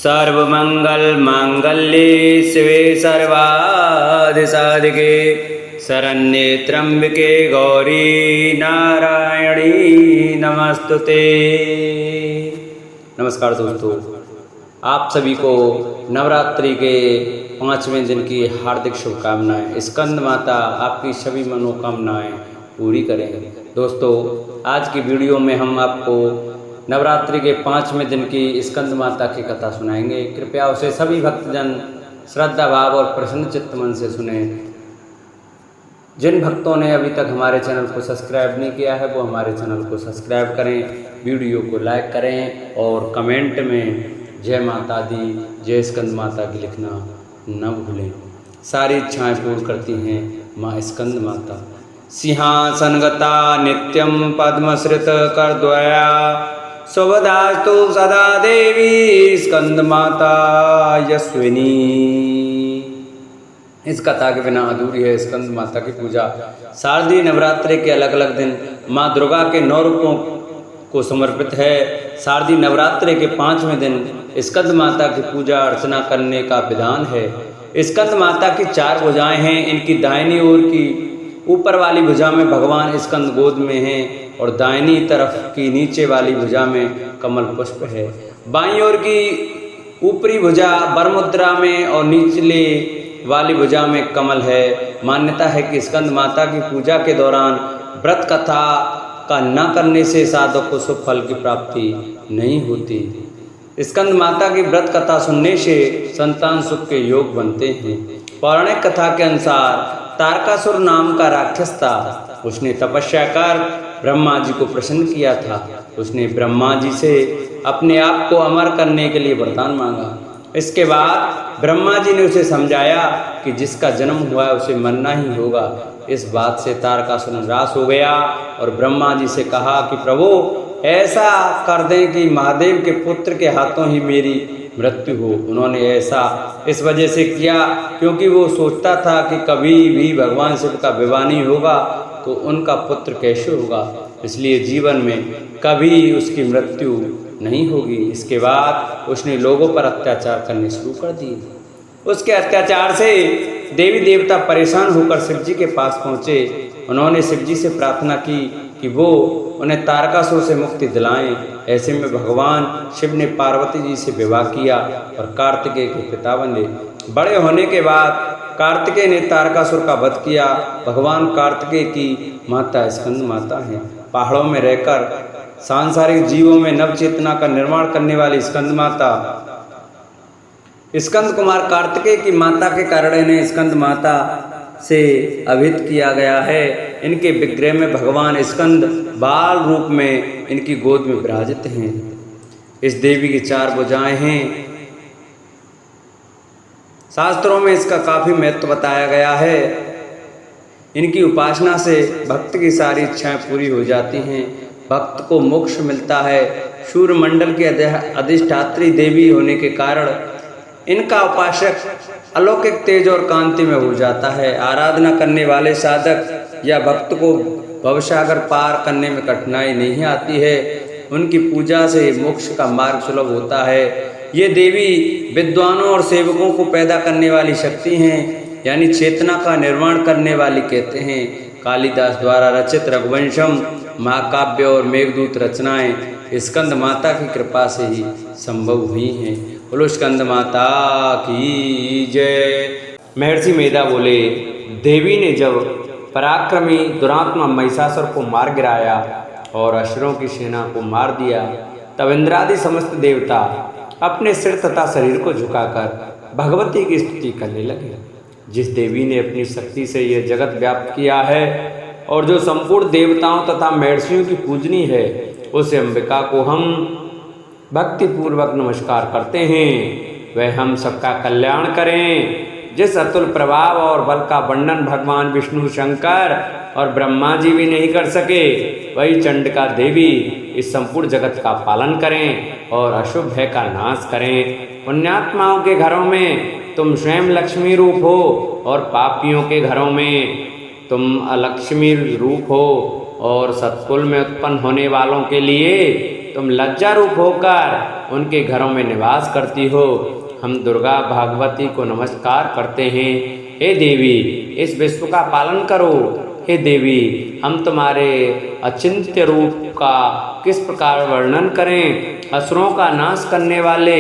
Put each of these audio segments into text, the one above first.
सर्वमंगल मांगल्ये शिवे सर्वाधिसाधिके शरण्ये त्र्यंबके गौरी नारायणी नमस्तुते। नमस्कार दोस्तों, आप सभी को नवरात्रि के 5वें दिन की हार्दिक शुभकामनाएं। स्कंद माता आपकी सभी मनोकामनाएं पूरी करें। दोस्तों, आज की वीडियो में हम आपको नवरात्रि के 5वें दिन की स्कंद माता की कथा सुनाएंगे। कृपया उसे सभी भक्तजन श्रद्धा भाव और प्रसन्न चित्त मन से सुने। जिन भक्तों ने अभी तक हमारे चैनल को सब्सक्राइब नहीं किया है वो हमारे चैनल को सब्सक्राइब करें, वीडियो को लाइक करें और कमेंट में जय माता दी, जय स्कंद माता की लिखना न भूलें। सारी इच्छाएं पूर्ण करती हैं माँ स्कंद माता। सिंहासनगता नित्यं पद्मश्रित करद्वया स्वदास्तु सदा देवी स्कंद माता यस्विनी। इस कथा के बिना अधूरी है स्कंद माता की पूजा। शारदीय नवरात्रि के अलग अलग दिन माँ दुर्गा के 9 रूपों को समर्पित है। शारदीय नवरात्रि के 5वें दिन स्कंद माता की पूजा अर्चना करने का विधान है। स्कंद माता की 4 भुजाएं हैं। इनकी दाहिनी ओर की ऊपर वाली भुजा में भगवान स्कंद गोद में हैं और दाहिनी तरफ की नीचे वाली भुजा में कमल पुष्प है। बाईं ओर की ऊपरी भुजा वरमुद्रा में और निचले वाली भुजा में कमल है। मान्यता है कि स्कंद माता की पूजा के दौरान व्रत कथा का न करने से साधक को शुभ फल की प्राप्ति नहीं होती। स्कंद माता की व्रत कथा सुनने से संतान सुख के योग बनते हैं। पौराणिक कथा के अनुसार तारकासुर नाम का राक्षस था। उसने तपस्या कर ब्रह्मा जी को प्रसन्न किया था। उसने ब्रह्मा जी से अपने आप को अमर करने के लिए वरदान मांगा। इसके बाद ब्रह्मा जी ने उसे समझाया कि जिसका जन्म हुआ है उसे मरना ही होगा। इस बात से तारकासुर निराश हो गया और ब्रह्मा जी से कहा कि प्रभु, ऐसा कर दें कि महादेव के पुत्र के हाथों ही मेरी मृत्यु हो। उन्होंने ऐसा इस वजह से किया क्योंकि वो सोचता था कि कभी भी भगवान शिव का विवाह नहीं होगा तो उनका पुत्र कैसे होगा, इसलिए जीवन में कभी उसकी मृत्यु नहीं होगी। इसके बाद उसने लोगों पर अत्याचार करने शुरू कर दिए। उसके अत्याचार से देवी देवता परेशान होकर शिव जी के पास पहुँचे। उन्होंने शिव जी से प्रार्थना की कि वो उन्हें तारकासुर से मुक्ति दिलाएं। ऐसे में भगवान शिव ने पार्वती जी से विवाह किया और कार्तिकेय के पिता बने। बड़े होने के बाद कार्तिकेय ने तारकासुर का वध किया। भगवान कार्तिकेय की माता स्कंद माता हैं। पहाड़ों में रहकर सांसारिक जीवों में नव चेतना का निर्माण करने वाली स्कंद माता, स्कंद कुमार कार्तिकेय की माता के कारण इन्हें स्कंद माता से अभिहित किया गया है। इनके विग्रह में भगवान स्कंद बाल रूप में इनकी गोद में विराजित हैं। इस देवी की 4 भुजाएं हैं। शास्त्रों में इसका काफी महत्व बताया गया है। इनकी उपासना से भक्त की सारी इच्छाएं पूरी हो जाती हैं। भक्त को मोक्ष मिलता है। सूर्य मंडल के अधिष्ठात्री देवी होने के कारण इनका उपासक अलौकिक तेज और कांति में हो जाता है। आराधना करने वाले साधक या भक्त को भवसागर पार करने में कठिनाई नहीं आती है। उनकी पूजा से मोक्ष का मार्ग सुलभ होता है। ये देवी विद्वानों और सेवकों को पैदा करने वाली शक्ति हैं, यानी चेतना का निर्माण करने वाली कहते हैं। कालिदास द्वारा रचित रघुवंशम, महाकाव्य और मेघदूत रचनाएं स्कंद माता की कृपा से ही संभव हुई हैं। बोलो स्कंद माता की जय। महर्षि मेधा बोले, देवी ने जब पराक्रमी दुरात्मा महिषासुर को मार गिराया और असुरों की सेना को मार दिया, तब इंद्रादि समस्त देवता अपने सिर तथा शरीर को झुकाकर भगवती की स्तुति करने लगे। जिस देवी ने अपनी शक्ति से यह जगत व्याप्त किया है और जो संपूर्ण देवताओं तथा महर्षियों की पूजनी है, उस अंबिका को हम भक्ति पूर्वक नमस्कार करते हैं। वह हम सबका कल्याण करें। जिस अतुल प्रभाव और बल का वर्णन भगवान विष्णु, शंकर और ब्रह्मा जी भी नहीं कर सके, वही चंडिका देवी इस संपूर्ण जगत का पालन करें और अशुभ भय का नाश करें। पुण्यात्माओं के घरों में तुम स्वयं लक्ष्मी रूप हो और पापियों के घरों में तुम अलक्ष्मी रूप हो और सत्कुल में उत्पन्न होने वालों के लिए तुम लज्जा रूप होकर उनके घरों में निवास करती हो। हम दुर्गा भागवती को नमस्कार करते हैं। हे देवी, इस विश्व का पालन करो। हे देवी, हम तुम्हारे अचिंत्य रूप का किस प्रकार वर्णन करें। असुरों का नाश करने वाले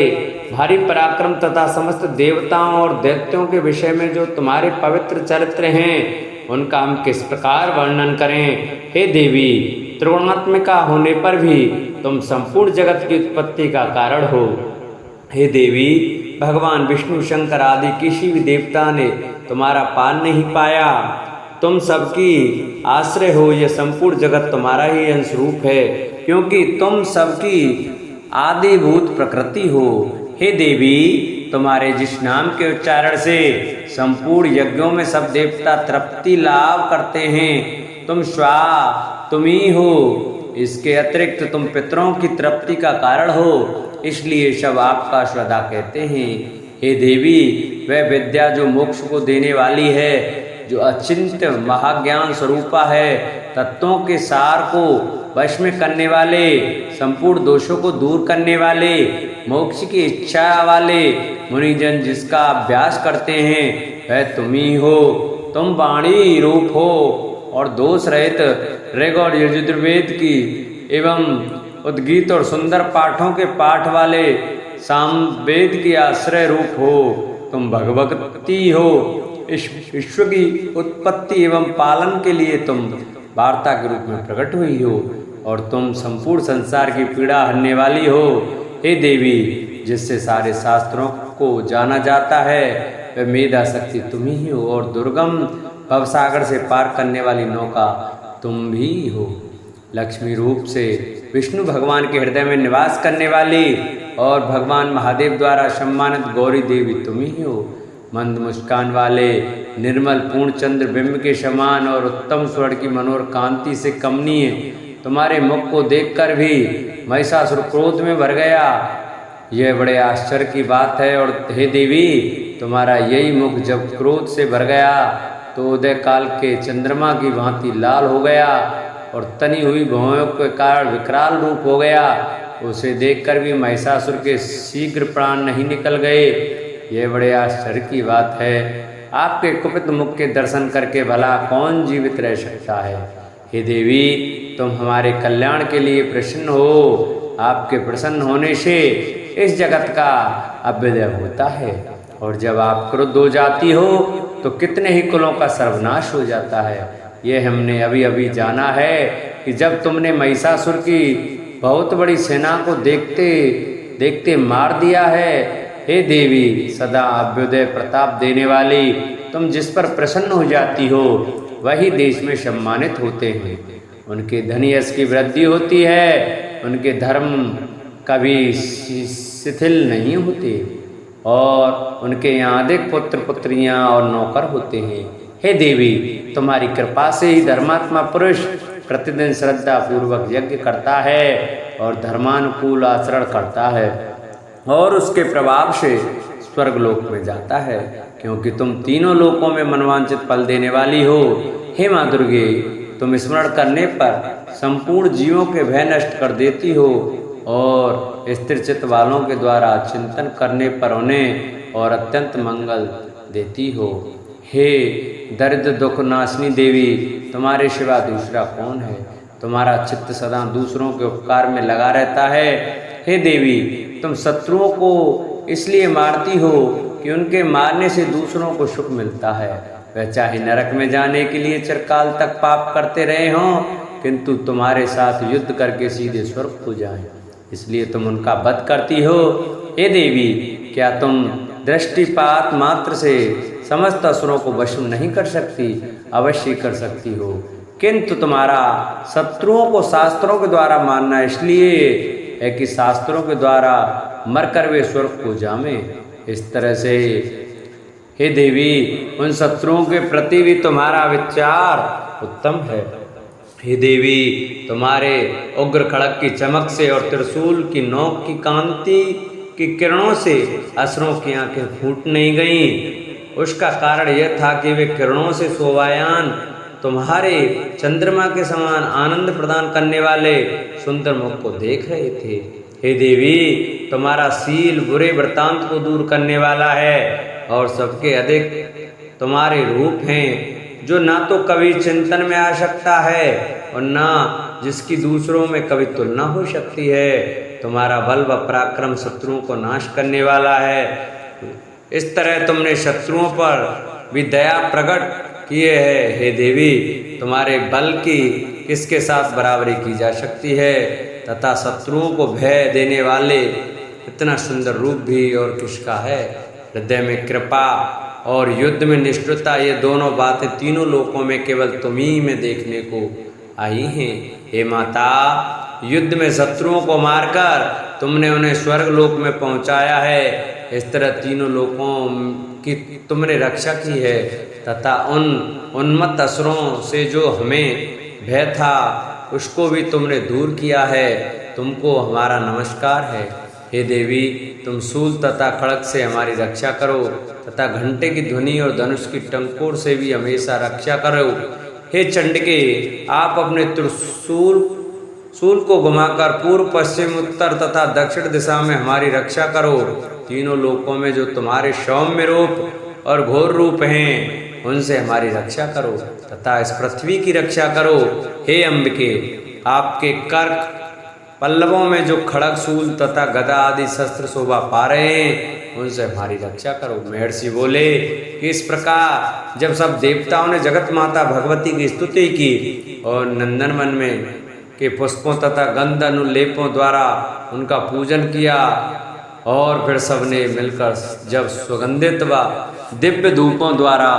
भारी पराक्रम तथा समस्त देवताओं और दैत्यों के विषय में जो तुम्हारे पवित्र चरित्र हैं, उनका हम किस प्रकार वर्णन करें। हे देवी, त्रिगुणात्मिका होने पर भी तुम संपूर्ण जगत की उत्पत्ति का कारण हो। हे देवी, भगवान विष्णु शंकर आदि किसी भी देवता ने तुम्हारा पार नहीं पाया। तुम सबकी आश्रय हो। यह संपूर्ण जगत तुम्हारा ही अंश रूप है, क्योंकि तुम सबकी आदिभूत प्रकृति हो। हे देवी, तुम्हारे जिस नाम के उच्चारण से संपूर्ण यज्ञों में सब देवता तृप्ति लाभ करते हैं, तुम तुम ही हो। इसके अतिरिक्त तुम पितरों की तृप्ति का कारण हो, इसलिए सब आपका श्रद्धा कहते हैं। हे देवी, वह विद्या जो मोक्ष को देने वाली है, जो अचिंत्य महाज्ञान स्वरूपा है, तत्वों के सार को वश में करने वाले, संपूर्ण दोषों को दूर करने वाले, मोक्ष की इच्छा वाले मुनिजन जिसका अभ्यास करते हैं, वह तुम ही हो। तुम वाणी रूप हो और दोष रहित ऋग और यजुर्वेद की एवं उद्गीत और सुंदर पाठों के पाठ वाले सामवेद की आश्रय रूप हो। तुम भगवती हो। इस विश्व की उत्पत्ति एवं पालन के लिए तुम वार्ता के रूप में प्रकट हुई हो, और तुम संपूर्ण संसार की पीड़ा हरने वाली हो। हे देवी, जिससे सारे शास्त्रों को जाना जाता है, वह मेधा शक्ति तुम ही हो, और दुर्गम भवसागर से पार करने वाली नौका तुम भी हो। लक्ष्मी रूप से विष्णु भगवान के हृदय में निवास करने वाली और भगवान महादेव द्वारा सम्मानित गौरी देवी तुम ही हो। मंद मुस्कान वाले निर्मल पूर्ण चंद्र बिंब के समान और उत्तम स्वर्ण की मनोहर कांति से कमनीय तुम्हारे मुख को देखकर भी महिषासुर क्रोध में भर गया। यह बड़े आश्चर्य की बात है। और हे देवी, तुम्हारा यही मुख जब क्रोध से भर गया तो उदय काल के चंद्रमा की भांति लाल हो गया और तनी हुई भौहों के कारण विकराल रूप हो गया। उसे देखकर भी महिषासुर के शीघ्र प्राण नहीं निकल गए। यह बड़े आश्चर्य की बात है। आपके कुपित मुख के दर्शन करके भला कौन जीवित रह सकता है। हे देवी, तुम हमारे कल्याण के लिए प्रसन्न हो। आपके प्रसन्न होने से इस जगत का अभ्युदय होता है, और जब आप क्रुद्ध हो जाती हो तो कितने ही कुलों का सर्वनाश हो जाता है। यह हमने अभी अभी जाना है कि जब तुमने महिषासुर की बहुत बड़ी सेना को देखते देखते मार दिया है। हे देवी, सदा अभ्युदय प्रताप देने वाली, तुम जिस पर प्रसन्न हो जाती हो वही देश में सम्मानित होते हैं। उनके धन यश की वृद्धि होती है, उनके धर्म कभी शिथिल नहीं होते, और उनके यहाँ अधिक पुत्र पुत्रियाँ और नौकर होते हैं। हे देवी, तुम्हारी कृपा से ही धर्मात्मा पुरुष प्रतिदिन श्रद्धा पूर्वक यज्ञ करता है और धर्मानुकूल आचरण करता है, और उसके प्रभाव से स्वर्गलोक में जाता है, क्योंकि तुम तीनों लोकों में मनवांचित फल देने वाली हो। हे माँ दुर्गे, तुम स्मरण करने पर संपूर्ण जीवों के भय नष्ट कर देती हो, और स्थिर चित्त वालों के द्वारा चिंतन करने पर उन्हें और अत्यंत मंगल देती हो। हे दरिद्र दुख नाशनी देवी, तुम्हारे सिवा दूसरा कौन है। तुम्हारा चित्त सदा दूसरों के उपकार में लगा रहता है। हे देवी, तुम शत्रुओं को इसलिए मारती हो कि उनके मारने से दूसरों को सुख मिलता है। वह चाहे नरक में जाने के लिए चिरकाल तक पाप करते रहे हों, किंतु तुम्हारे साथ युद्ध करके सीधे स्वर्ग को जाएं, इसलिए तुम उनका वध करती हो। हे देवी, क्या तुम दृष्टिपात मात्र से समस्त असुरों को वश नहीं कर सकती? अवश्य कर सकती हो, किंतु तुम्हारा शत्रुओं को शास्त्रों के द्वारा मानना इसलिए है कि शास्त्रों के द्वारा मरकर वे स्वर्ग को जामे। इस तरह से हे देवी, उन शत्रुओं के प्रति भी तुम्हारा विचार उत्तम है। हे देवी, तुम्हारे उग्र खड़ग की चमक से और त्रिशूल की नोक की कांति की किरणों से असुरों की आंखें फूट नहीं गईं। उसका कारण यह था कि वे किरणों से शोभायान तुम्हारे चंद्रमा के समान आनंद प्रदान करने वाले सुंदर मुख को देख रहे थे। हे देवी, तुम्हारा शील बुरे वृत्तांत को दूर करने वाला है और सबके अधिक तुम्हारे रूप हैं, जो ना तो कभी चिंतन में आ सकता है और ना जिसकी दूसरों में कभी तुलना हो सकती है। तुम्हारा बल व पराक्रम शत्रुओं को नाश करने वाला है। इस तरह तुमने शत्रुओं पर भी दया प्रकट किए है। हे देवी, तुम्हारे बल की किसके साथ बराबरी की जा सकती है, तथा शत्रुओं को भय देने वाले इतना सुंदर रूप भी और किसका है। हृदय में कृपा और युद्ध में निष्ठुरता, ये दोनों बातें तीनों लोकों में केवल तुम ही में देखने को आई हैं। हे माता, युद्ध में शत्रुओं को मारकर तुमने उन्हें स्वर्ग लोक में पहुंचाया है। इस तरह तीनों लोकों की तुमने रक्षा की है, तथा उन उन्मत्त असुरों से जो हमें भय था उसको भी तुमने दूर किया है। तुमको हमारा नमस्कार है। हे देवी, तुम शूल तथा खड़ग से हमारी रक्षा करो, तथा घंटे की ध्वनि और धनुष की टंकोर से भी हमेशा रक्षा करो। हे चंडिके, आप अपने त्रिशूल को घुमाकर पूर्व पश्चिम उत्तर तथा दक्षिण दिशा में हमारी रक्षा करो। तीनों लोकों में जो तुम्हारे सौम्य रूप और घोर रूप हैं उनसे हमारी रक्षा करो, तथा इस पृथ्वी की रक्षा करो। हे अंबिके, आपके कर्क पल्लवों में जो खड़ग शूल तथा गदा आदि शस्त्र शोभा पा रहे हैं उनसे हमारी रक्षा करो। महर्षि बोले कि इस प्रकार जब सब देवताओं ने जगत माता भगवती की स्तुति की और नंदनवन में के पुष्पों तथा गंध अनुलेपों द्वारा उनका पूजन किया और फिर सबने मिलकर जब सुगंधित व दिव्य धूपों द्वारा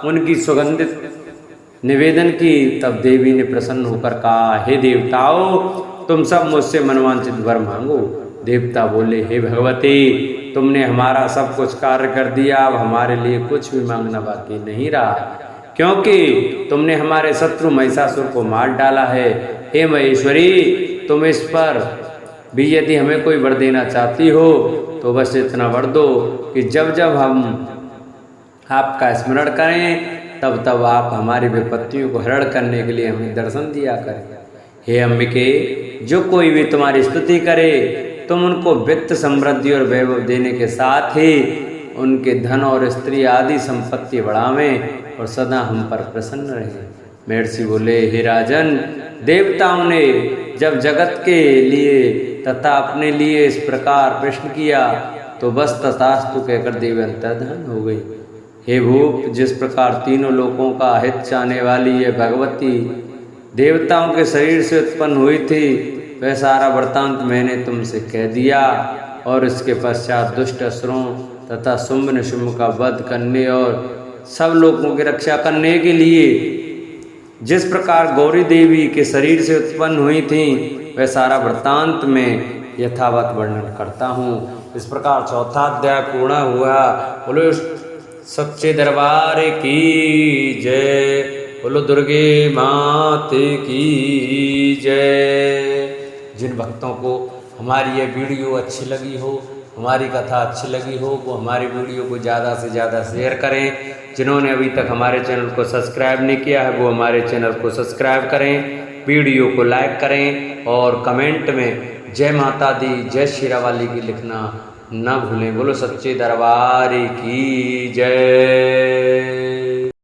उनकी सुगंधित निवेदन की, तब देवी ने प्रसन्न होकर कहा, हे देवताओं, तुम सब मुझसे मनवांचित वर मांगो। देवता बोले, हे भगवती, तुमने हमारा सब कुछ कार्य कर दिया, अब हमारे लिए कुछ भी मांगना बाकी नहीं रहा, क्योंकि तुमने हमारे शत्रु महिषासुर को मार डाला है। हे महेश्वरी, तुम इस पर भी यदि हमें कोई वर देना चाहती हो तो बस इतना वर दो कि जब जब हम आपका स्मरण करें तब तब आप हमारी विपत्तियों को हरण करने के लिए हमें दर्शन दिया करें। हे अंबिके, जो कोई भी तुम्हारी स्तुति करे तुम उनको वित्त समृद्धि और वैभव देने के साथ ही उनके धन और स्त्री आदि संपत्ति बढ़ावें और सदा हम पर प्रसन्न रहे। महर्षि बोले, हे राजन, देवताओं ने जब जगत के लिए तथा अपने लिए इस प्रकार प्रश्न किया तो बस तथास्तु कहकर देवी अंतर्धान हो गई। हे भूप, जिस प्रकार तीनों लोकों का हित चाहने वाली ये भगवती देवताओं के शरीर से उत्पन्न हुई थी, वह सारा वृत्तांत मैंने तुमसे कह दिया। और इसके पश्चात दुष्ट असुरों तथा शुंभ निशुंभ का वध करने और सब लोगों की रक्षा करने के लिए जिस प्रकार गौरी देवी के शरीर से उत्पन्न हुई थी, वह सारा वृत्तांत में यथावत वर्णन करता हूँ। इस प्रकार चौथा अध्याय पूर्ण हुआ। बोलो सच्चे दरबार की जय, बोलो दुर्गे मात की जय। जिन भक्तों को हमारी ये वीडियो अच्छी लगी हो, हमारी कथा अच्छी लगी हो, वो हमारी वीडियो को ज़्यादा से ज़्यादा शेयर करें। जिन्होंने अभी तक हमारे चैनल को सब्सक्राइब नहीं किया है वो हमारे चैनल को सब्सक्राइब करें, वीडियो को लाइक करें और कमेंट में जय माता दी, जय शेरावाली की लिखना न भूलें। बोलो सच्चे दरबार की जय।